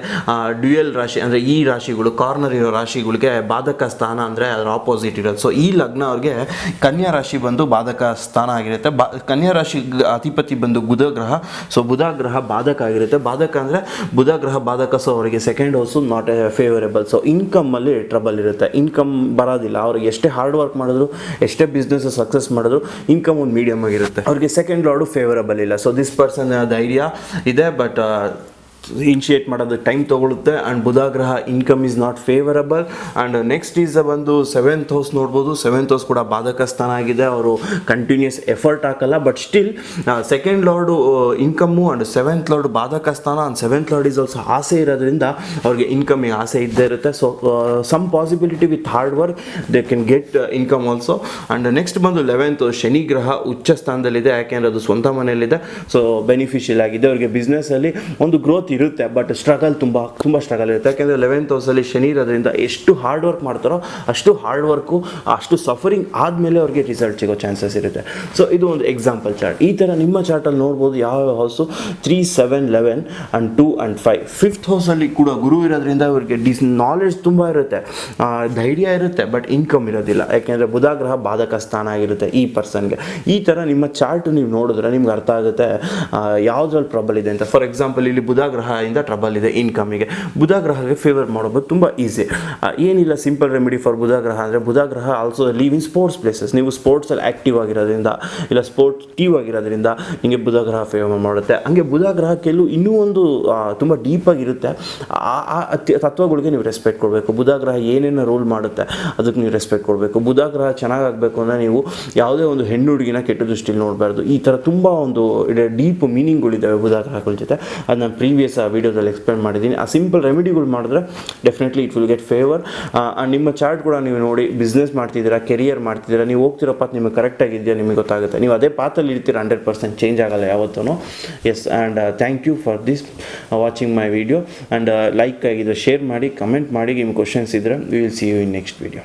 ಡ್ಯುಯಲ್ ರಾಶಿ ಅಂದರೆ ಈ ರಾಶಿಗಳು, ಕಾರ್ನರ್ ಇರೋ ರಾಶಿಗಳಿಗೆ ಬಾಧಕ ಸ್ಥಾನ ಅಂದರೆ ಅದರ ಆಪೋಸಿಟ್ ಇರೋದು. ಸೊ ಈ ಲಗ್ನ ಅವ್ರಿಗೆ ಕನ್ಯಾ ರಾಶಿ ಬಂದು ಬಾಧಕ ಸ್ಥಾನ ಆಗಿರುತ್ತೆ. ಕನ್ಯಾ ರಾಶಿ ಅಧಿಪತಿ ಬಂದು ಬುಧ ಗ್ರಹ. ಸೊ ಬುಧ ಗ್ರಹ ಬಾಧಕ ಆಗಿರುತ್ತೆ. ಬಾಧಕ ಅಂದರೆ ಬುಧ ಗ್ರಹ ಬಾಧಕ. ಸೊ ಅವರಿಗೆ second house not a favourable. So ಇನ್ಕಮ್ಮಲ್ಲಿ ಟ್ರಬಲ್ ಇರುತ್ತೆ, ಇನ್ಕಮ್ ಬರೋದಿಲ್ಲ. ಅವ್ರಿಗೆ ಎಷ್ಟೇ ಹಾರ್ಡ್ ವರ್ಕ್ ಮಾಡಿದ್ರು, ಎಷ್ಟೇ ಬಿಸ್ನೆಸ್ ಸಕ್ಸಸ್ ಮಾಡಿದ್ರು ಇನ್ಕಮ್ ಒಂದು ಮೀಡಿಯಮ್ ಆಗಿರುತ್ತೆ. ಅವ್ರಿಗೆ ಸೆಕೆಂಡ್ ಲಾರ್ಡು ಫೇವರಬಲ್ ಇಲ್ಲ. ಸೊ ದಿಸ್ ಪರ್ಸನ್ ಧೈರ್ಯ ಇದೆ, ಬಟ್ ಇನಿಷಿಯೇಟ್ ಮಾಡೋದಕ್ಕೆ ಟೈಮ್ ತೊಗೊಳುತ್ತೆ. ಆ್ಯಂಡ್ ಬುಧ ಗ್ರಹ income is not favourable. And next is ಬಂದು ಸೆವೆಂತ್ ಹೌಸ್ ನೋಡ್ಬೋದು. ಸೆವೆಂತ್ ಹೌಸ್ ಕೂಡ ಬಾಧಕ ಸ್ಥಾನ ಆಗಿದೆ. ಅವರು ಕಂಟಿನ್ಯೂಸ್ ಎಫರ್ಟ್ ಹಾಕಲ್ಲ. But still second lord income and seventh lord ಬಾಧಕ ಸ್ಥಾನ. And seventh lord is also ಆಸೆ ಇರೋದ್ರಿಂದ ಅವ್ರಿಗೆ ಇನ್ಕಮಿಗೆ ಆಸೆ ಇದ್ದೇ ಇರುತ್ತೆ. So some possibility with hard work they can get income also. And next ಬಂದು 11th ಶನಿ ಗ್ರಹ ಉಚ್ಚ ಸ್ಥಾನದಲ್ಲಿದೆ. ಯಾಕೆಂದರೆ ಅದು ಸ್ವಂತ ಮನೆಯಲ್ಲಿದೆ. ಸೊ ಬೆನಿಫಿಷಿಯಲ್ ಆಗಿದೆ. ಅವ್ರಿಗೆ ಬಿಸ್ನೆಸ್ಸಲ್ಲಿ ಒಂದು ಗ್ರೋತ್ ಇರುತ್ತೆ. ಬಟ್ ಸ್ಟ್ರಗಲ್ ತುಂಬ ಸ್ಟ್ರಗಲ್ ಇರುತ್ತೆ. ಯಾಕೆಂದರೆ 11th ಹೌಸಲ್ಲಿ ಶನಿ ಇರೋದ್ರಿಂದ ಎಷ್ಟು ಹಾರ್ಡ್ ವರ್ಕ್ ಮಾಡ್ತಾರೋ ಅಷ್ಟು ಹಾರ್ಡ್ ವರ್ಕು, ಅಷ್ಟು ಸಫರಿಂಗ್ ಆದಮೇಲೆ ಅವ್ರಿಗೆ ರಿಸಲ್ಟ್ ಸಿಗೋ ಚಾನ್ಸಸ್ ಇರುತ್ತೆ. ಸೊ ಇದು ಒಂದು ಎಕ್ಸಾಂಪಲ್ ಚಾರ್ಟ್. ಈ ಥರ ನಿಮ್ಮ ಚಾರ್ಟಲ್ಲಿ ನೋಡ್ಬೋದು ಯಾವ ಹೌಸು 3, 7, 11 ಆ್ಯಂಡ್ 2 ಆ್ಯಂಡ್ 5. 5th ಹೌಸಲ್ಲಿ ಕೂಡ ಗುರು ಇರೋದ್ರಿಂದ ಅವ್ರಿಗೆ ನಾಲೆಡ್ಜ್ ತುಂಬ ಇರುತ್ತೆ, ಧೈರ್ಯ ಇರುತ್ತೆ. ಬಟ್ ಇನ್ಕಮ್ ಇರೋದಿಲ್ಲ. ಯಾಕೆಂದರೆ ಬುಧ ಗ್ರಹ ಬಾಧಕ ಸ್ಥಾನ ಆಗಿರುತ್ತೆ ಈ ಪರ್ಸನ್ಗೆ. ಈ ಥರ ನಿಮ್ಮ ಚಾರ್ಟ್ ನೀವು ನೋಡಿದ್ರೆ ನಿಮ್ಗೆ ಅರ್ಥ ಆಗುತ್ತೆ ಯಾವುದ್ರಲ್ಲಿ ಟ್ರಬಲ್ ಇದೆ ಅಂತ. ಫಾರ್ ಎಕ್ಸಾಂಪಲ್ ಇಲ್ಲಿ ಬುಧ ಗ್ರಹ ಇಂದ ಟ್ರಬಲ್ ಇದೆ ಇನ್ಕಮಿಗೆ. ಬುಧ ಗ್ರಹಕ್ಕೆ ಫೇವರ್ ಮಾಡೋದು ತುಂಬ ಈಸಿ. ಏನಿಲ್ಲ, ಸಿಂಪಲ್ ರೆಮಿಡಿ ಫಾರ್ ಬುಧ ಗ್ರಹ ಅಂದರೆ ಬುಧ ಗ್ರಹ also live in sports places. ನೀವು ಸ್ಪೋರ್ಟ್ಸಲ್ಲಿ ಆ್ಯಕ್ಟಿವ್ ಆಗಿರೋದ್ರಿಂದ ಇಲ್ಲ ಸ್ಪೋರ್ಟಿವ್ ಆಗಿರೋದ್ರಿಂದ ನಿಮಗೆ ಬುಧ ಗ್ರಹ ಫೇವರ್ ಮಾಡುತ್ತೆ. ಹಾಗೆ ಬುಧ ಗ್ರಹಕ್ಕೆಲ್ಲೂ ಇನ್ನೂ ಒಂದು ತುಂಬ ಡೀಪಾಗಿರುತ್ತೆ. ಆ ತತ್ವಗಳಿಗೆ ನೀವು ರೆಸ್ಪೆಕ್ಟ್ ಕೊಡಬೇಕು. ಬುಧ ಗ್ರಹ ಏನೇನು ರೋಲ್ ಮಾಡುತ್ತೆ ಅದಕ್ಕೆ ನೀವು ರೆಸ್ಪೆಕ್ಟ್ ಕೊಡಬೇಕು. ಬುಧ ಗ್ರಹ ಚೆನ್ನಾಗಾಗಬೇಕು ಅಂದರೆ ನೀವು ಯಾವುದೇ ಒಂದು ಹೆಣ್ಣು ಹುಡುಗಿನ ಕೆಟ್ಟ ದೃಷ್ಟಿಲಿ ನೋಡಬಾರ್ದು. ಈ ಥರ ತುಂಬ ಒಂದು ಡೀಪ್ ಮೀನಿಂಗ್ಗಳಿದ್ದಾವೆ ಬುಧ ಗ್ರಹಗಳ ಜೊತೆ. ಅದು ನಾನು ಪ್ರೀವಿಯಸ್ ವಿಡಿಯೋದಲ್ಲಿ ಎಕ್ಸ್ಪ್ಲೇನ್ ಮಾಡಿದ್ದೀನಿ. ಆ ಸಿಂಪಲ್ ರೆಮಿಡಿಗಳು ಮಾಡಿದ್ರೆ definitely it will get favour. ನಿಮ್ಮ ಚಾರ್ಟ್ ಕೂಡ ನೀವು ನೋಡಿ, ಬಿಸ್ನೆಸ್ ಮಾಡ್ತಿದ್ದೀರಾ, ಕೆರಿಯರ್ ಮಾಡ್ತಿದ್ದೀರಾ, ನೀವು ಹೋಗ್ತಿರೋ ಪಾತ್ ನಿಮಗೆ ಕರೆಕ್ಟಾಗಿದೆಯಾ ನಿಮಗೆ ಗೊತ್ತಾಗುತ್ತೆ. ನೀವು ಅದೇ ಪಾತಲ್ಲಿ ಇರ್ತೀರ, 100% ಚೇಂಜ್ ಆಗಲ್ಲ ಯಾವತ್ತೂ. Yes, and thank you for this watching my video. And like ಆಗಿದ್ರೆ ಶೇರ್ ಮಾಡಿ, ಕಮೆಂಟ್ ಮಾಡಿ. ನಿಮ್ಮ ಕ್ವಶನ್ಸ್ ಇದ್ದರೆ we will see you in next video.